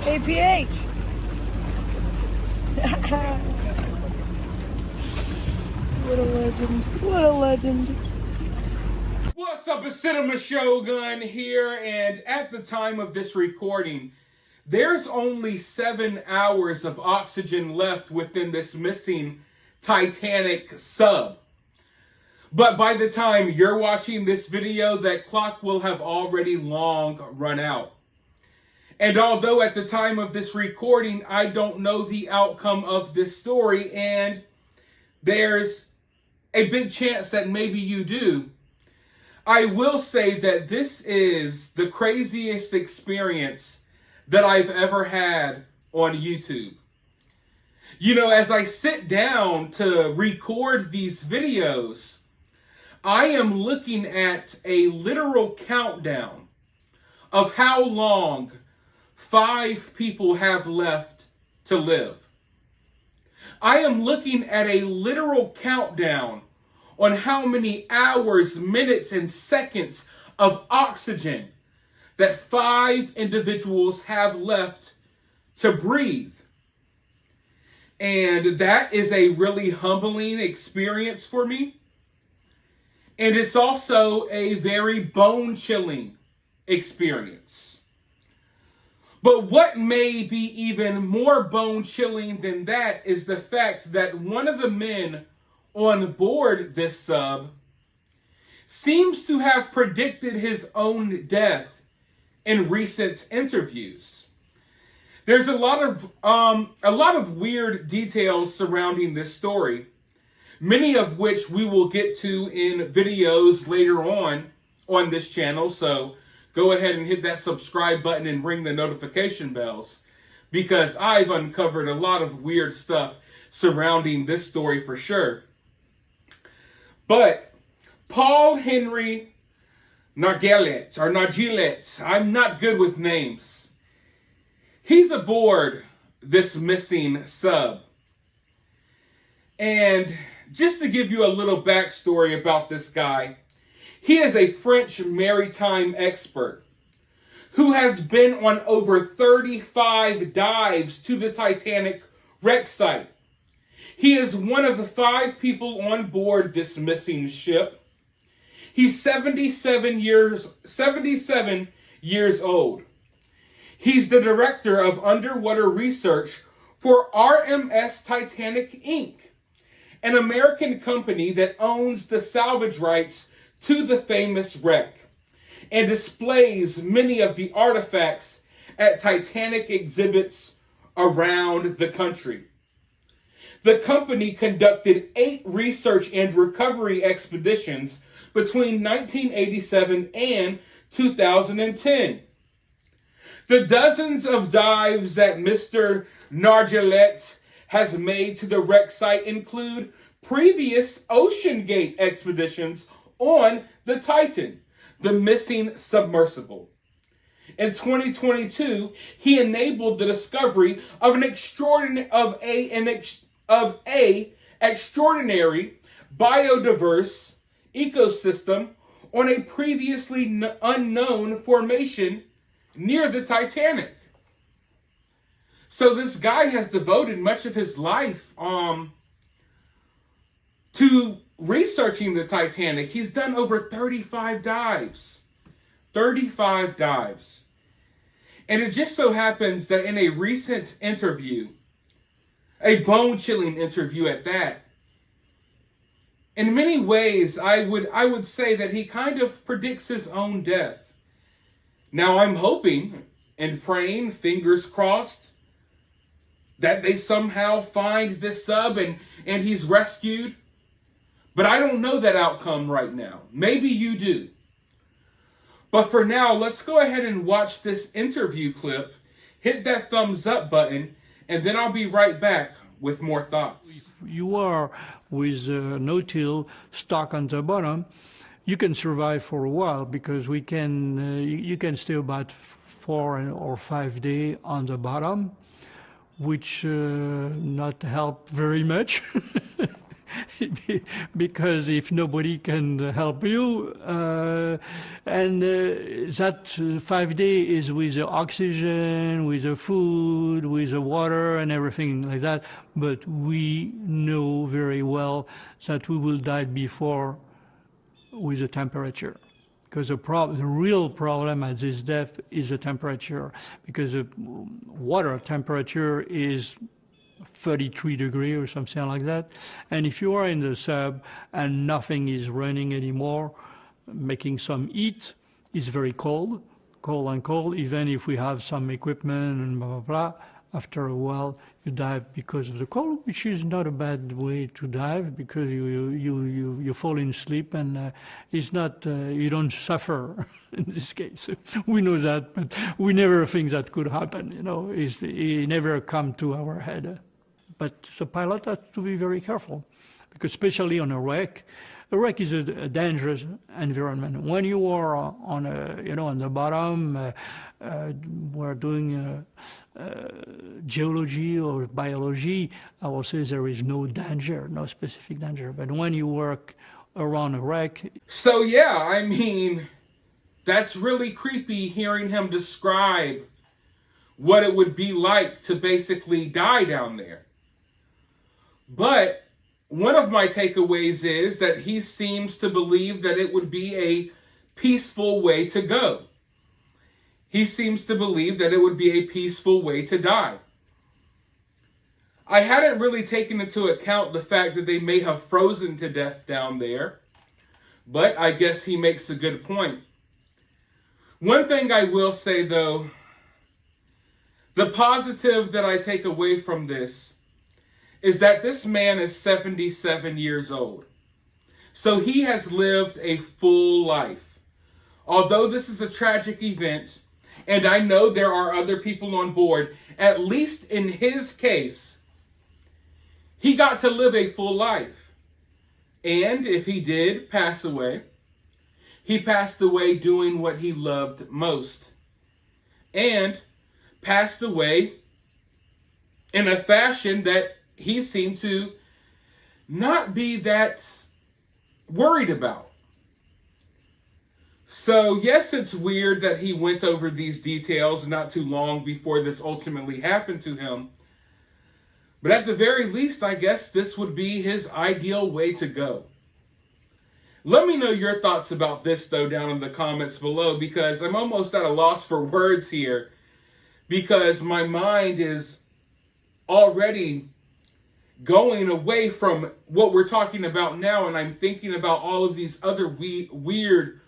APH. What a legend. What a legend. What's up, it's Cinema Shogun here, and at the time of this recording, there's only 7 hours of oxygen left within this missing Titanic sub. But by the time you're watching this video, that clock will have already long run out. And although at the time of this recording, I don't know the outcome of this story, and there's a big chance that maybe you do, I will say that this is the craziest experience that I've ever had on YouTube. You know, as I sit down to record these videos, I am looking at a literal countdown of how long 5 people have left to live. I am looking at a literal countdown on how many hours, minutes, and seconds of oxygen that 5 individuals have left to breathe. And that is a really humbling experience for me. And it's also a very bone-chilling experience. But what may be even more bone-chilling than that is the fact that one of the men on board this sub seems to have predicted his own death in recent interviews. There's a lot of weird details surrounding this story, many of which we will get to in videos later on this channel. So go ahead and hit that subscribe button and ring the notification bells, because I've uncovered a lot of weird stuff surrounding this story for sure. But Paul Henry Nargelet, I'm not good with names. He's aboard this missing sub. And just to give you a little backstory about this guy, he is a French maritime expert who has been on over 35 dives to the Titanic wreck site. He is one of the 5 people on board this missing ship. He's 77 years old. He's the director of underwater research for RMS Titanic Inc., an American company that owns the salvage rights to the famous wreck and displays many of the artifacts at Titanic exhibits around the country. The company conducted 8 research and recovery expeditions between 1987 and 2010. The dozens of dives that Mr. Nargelet has made to the wreck site include previous Ocean Gate expeditions on the Titan, the missing submersible. In 2022, he enabled the discovery of an extraordinary biodiverse ecosystem on a previously unknown formation near the Titanic. So this guy has devoted much of his life to researching the Titanic. He's done over 35 dives. 35 dives. And it just so happens that in a recent interview, a bone-chilling interview at that, in many ways, I would say that he kind of predicts his own death. Now, I'm hoping and praying, fingers crossed, that they somehow find this sub and he's rescued. But I don't know that outcome right now. Maybe you do. But for now, let's go ahead and watch this interview clip, hit that thumbs up button, and then I'll be right back with more thoughts. If you are with no till stuck on the bottom, you can survive for a while, because you can stay about 4 or 5 days on the bottom, which not help very much. because if nobody can help you, and that 5 days is with the oxygen, with the food, with the water and everything like that. But we know very well that we will die before with the temperature. Because the real problem at this depth is the temperature, because the water temperature is 33 degrees or something like that. And if you are in the sub and nothing is running anymore, making some heat, it's very cold, and cold. Even if we have some equipment and blah, blah, blah, after a while you dive because of the cold, which is not a bad way to dive, because you fall in sleep, and it's not, you don't suffer in this case. We know that, but we never think that could happen, you know. It never come to our head. But the pilot has to be very careful, because especially on a wreck is a dangerous environment. When you are on on the bottom, we're doing geology or biology, I will say there is no danger, no specific danger. But when you work around a wreck... So yeah, I mean, that's really creepy hearing him describe what it would be like to basically die down there. But one of my takeaways is that he seems to believe that it would be a peaceful way to go. He seems to believe that it would be a peaceful way to die. I hadn't really taken into account the fact that they may have frozen to death down there, but I guess he makes a good point. One thing I will say, though, the positive that I take away from this is that this man is 77 years old. So he has lived a full life. Although this is a tragic event, and I know there are other people on board, at least in his case, he got to live a full life. And if he did pass away, he passed away doing what he loved most. And passed away in a fashion that he seemed to not be that worried about. So yes, it's weird that he went over these details not too long before this ultimately happened to him. But at the very least, I guess this would be his ideal way to go. Let me know your thoughts about this, though, down in the comments below, because I'm almost at a loss for words here, because my mind is already going away from what we're talking about now, and I'm thinking about all of these other weird,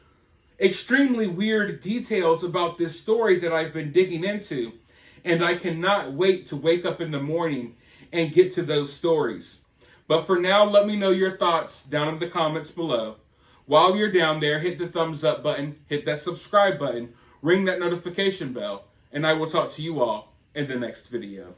extremely weird details about this story that I've been digging into, and I cannot wait to wake up in the morning and get to those stories. But for now, let me know your thoughts down in the comments below. While you're down there, hit the thumbs up button, hit that subscribe button, ring that notification bell, and I will talk to you all in the next video.